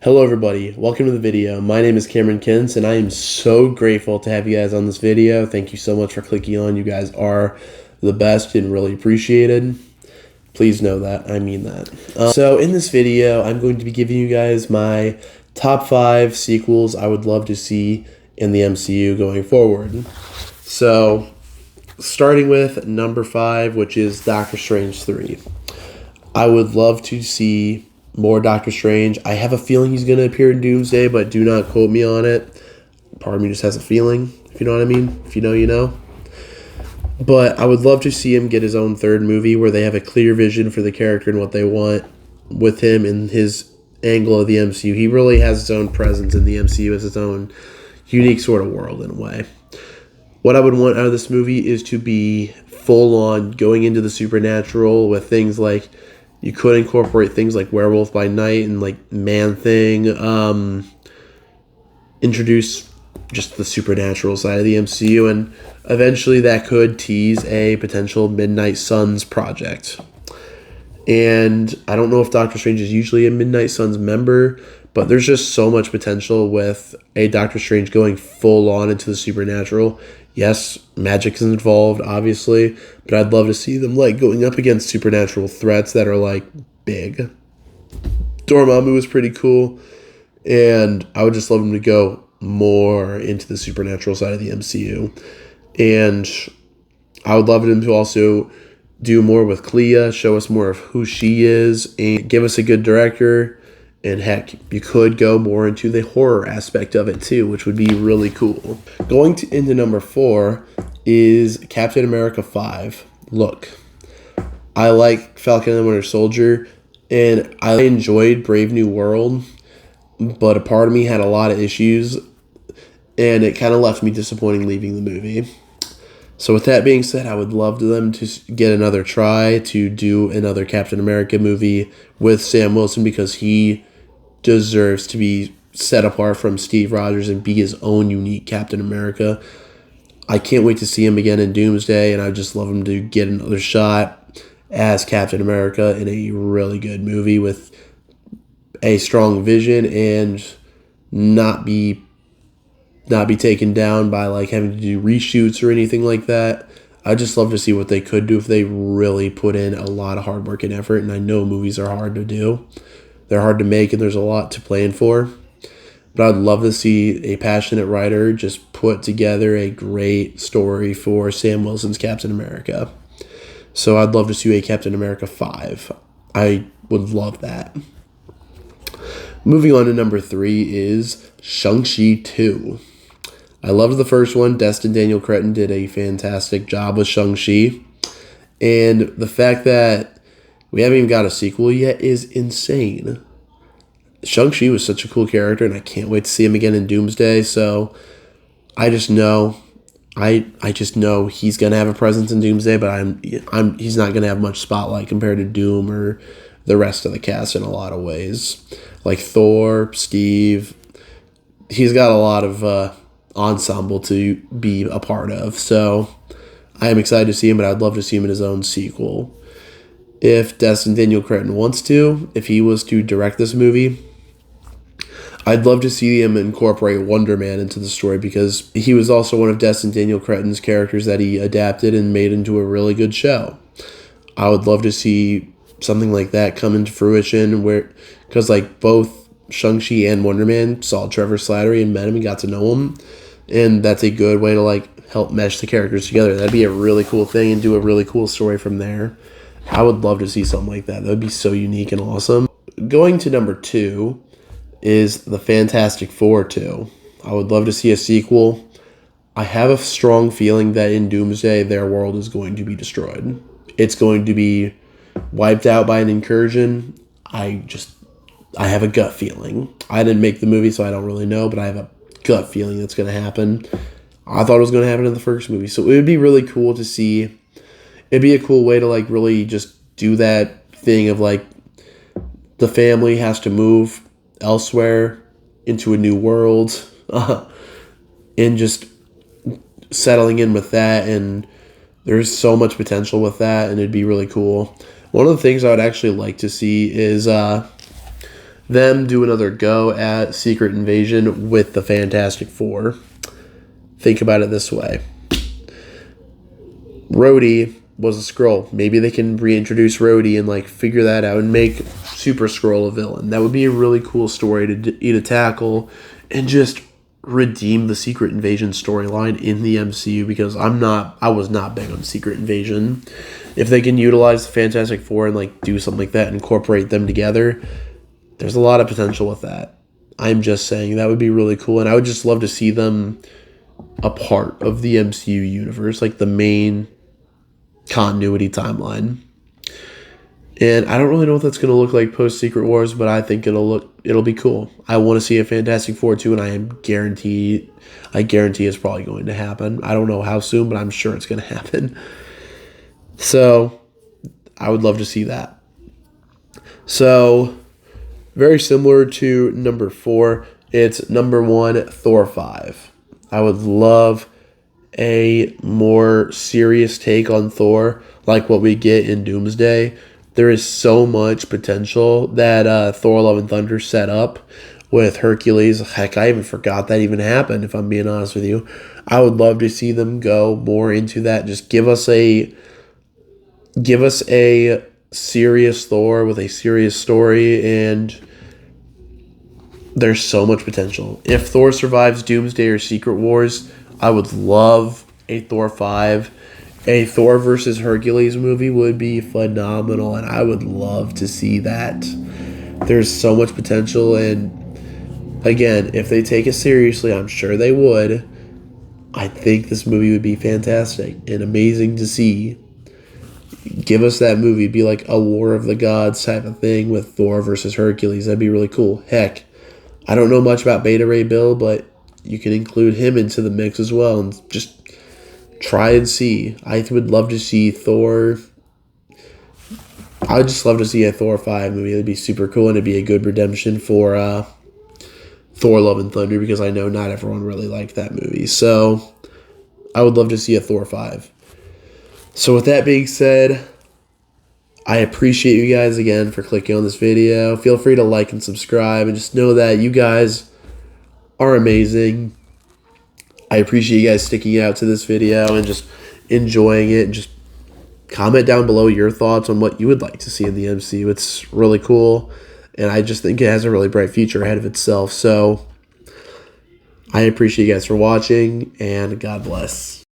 Hello everybody, welcome to the video. My name is Cameron Kins and I am so grateful to have you guys on this video. Thank you so much for clicking on. You guys are the best and really appreciated. Please know that, I mean that. So in this video, I'm going to be giving you guys my top 5 sequels I would love to see in the MCU going forward. So starting with number 5, which is Doctor Strange 3. I would love to see more Doctor Strange. I have a feeling he's going to appear in Doomsday, but do not quote me on it. Part of me just has a feeling, if you know what I mean. If you know, you know. But I would love to see him get his own third movie where they have a clear vision for the character and what they want with him and his angle of the MCU. He really has his own presence in the MCU as his own unique sort of world in a way. What I would want out of this movie is to be full on going into the supernatural with things like you could incorporate things like Werewolf by Night and like Man-Thing. Introduce just the supernatural side of the MCU, and eventually that could tease a potential Midnight Suns project. And I don't know if Doctor Strange is usually a Midnight Suns member, but there's just so much potential with a Doctor Strange going full on into the supernatural. Yes, magic is involved, obviously, but I'd love to see them like going up against supernatural threats that are like big. Dormammu was pretty cool, and I would just love them to go more into the supernatural side of the MCU. And I would love them to also do more with Clea, show us more of who she is, and give us a good director. And heck, you could go more into the horror aspect of it too, which would be really cool. Into number 4 is Captain America 5. Look, I like Falcon and the Winter Soldier, and I enjoyed Brave New World, but a part of me had a lot of issues, and it kind of left me disappointing leaving the movie. So with that being said, I would love them to get another try to do another Captain America movie with Sam Wilson, because he deserves to be set apart from Steve Rogers and be his own unique Captain America. I can't wait to see him again in Doomsday, and I just love him to get another shot as Captain America in a really good movie with a strong vision and not be taken down by like having to do reshoots or anything like that. I just love to see what they could do if they really put in a lot of hard work and effort, and I know movies are hard to do. They're hard to make, and there's a lot to plan for. But I'd love to see a passionate writer just put together a great story for Sam Wilson's Captain America. So I'd love to see a Captain America 5. I would love that. Moving on to number 3 is Shang-Chi 2. I loved the first one. Destin Daniel Cretton did a fantastic job with Shang-Chi. And the fact that we haven't even got a sequel yet is insane. Shang-Chi was such a cool character, and I can't wait to see him again in Doomsday. So I just know, I just know he's gonna have a presence in Doomsday, but he's not gonna have much spotlight compared to Doom or the rest of the cast in a lot of ways. Like Thor, Steve, he's got a lot of ensemble to be a part of. So I am excited to see him, but I'd love to see him in his own sequel. If Destin Daniel Cretton wants to, if he was to direct this movie, I'd love to see him incorporate Wonder Man into the story, because he was also one of Destin Daniel Cretton's characters that he adapted and made into a really good show. I would love to see something like that come into fruition, because like both Shang-Chi and Wonder Man saw Trevor Slattery and met him and got to know him, and that's a good way to like help mesh the characters together. That'd be a really cool thing and do a really cool story from there. I would love to see something like that. That would be so unique and awesome. Going to number 2 is the Fantastic Four 2. I would love to see a sequel. I have a strong feeling that in Doomsday, their world is going to be destroyed. It's going to be wiped out by an incursion. I have a gut feeling. I didn't make the movie, so I don't really know, but I have a gut feeling that's going to happen. I thought it was going to happen in the first movie. So it would be really cool to see. It'd be a cool way to like really just do that thing of like the family has to move elsewhere into a new world and just settling in with that, and there's so much potential with that, and it'd be really cool. One of the things I would actually like to see is them do another go at Secret Invasion with the Fantastic Four. Think about it this way. Rhodey was a Skrull. Maybe they can reintroduce Rhodey and like figure that out and make Super Skrull a villain. That would be a really cool story to tackle and just redeem the Secret Invasion storyline in the MCU, because I was not big on Secret Invasion. If they can utilize the Fantastic Four and like do something like that and incorporate them together, there's a lot of potential with that. I'm just saying that would be really cool, and I would just love to see them a part of the MCU universe, like the main continuity timeline. And I don't really know what that's going to look like post Secret Wars, but I think it'll be cool. I want to see a Fantastic Four too, and I guarantee it's probably going to happen. I don't know how soon, but I'm sure it's going to happen. So I would love to see that. So very similar to number 4, it's number 1, Thor 5. I would love a more serious take on Thor, like what we get in Doomsday. There is so much potential that Thor Love and Thunder set up with Hercules. Heck, I even forgot that even happened, if I'm being honest with you. I would love to see them go more into that. Just give us a serious Thor with a serious story, and there's so much potential. If Thor survives Doomsday or Secret Wars, I would love a Thor 5. A Thor versus Hercules movie would be phenomenal, and I would love to see that. There's so much potential, and again, if they take it seriously, I'm sure they would. I think this movie would be fantastic and amazing to see. Give us that movie. It'd be like a War of the Gods type of thing with Thor versus Hercules. That'd be really cool. Heck, I don't know much about Beta Ray Bill, but you can include him into the mix as well and just try and see. I would love to see Thor. I would just love to see a Thor 5 movie. It'd be super cool, and it'd be a good redemption for Thor Love and Thunder, because I know not everyone really liked that movie. So I would love to see a Thor 5. So with that being said, I appreciate you guys again for clicking on this video. Feel free to like and subscribe, and just know that you guys are amazing. I appreciate you guys sticking out to this video and just enjoying it, and just comment down below your thoughts on what you would like to see in the MCU. It's really cool, and I just think it has a really bright future ahead of itself. So I appreciate you guys for watching, and God bless.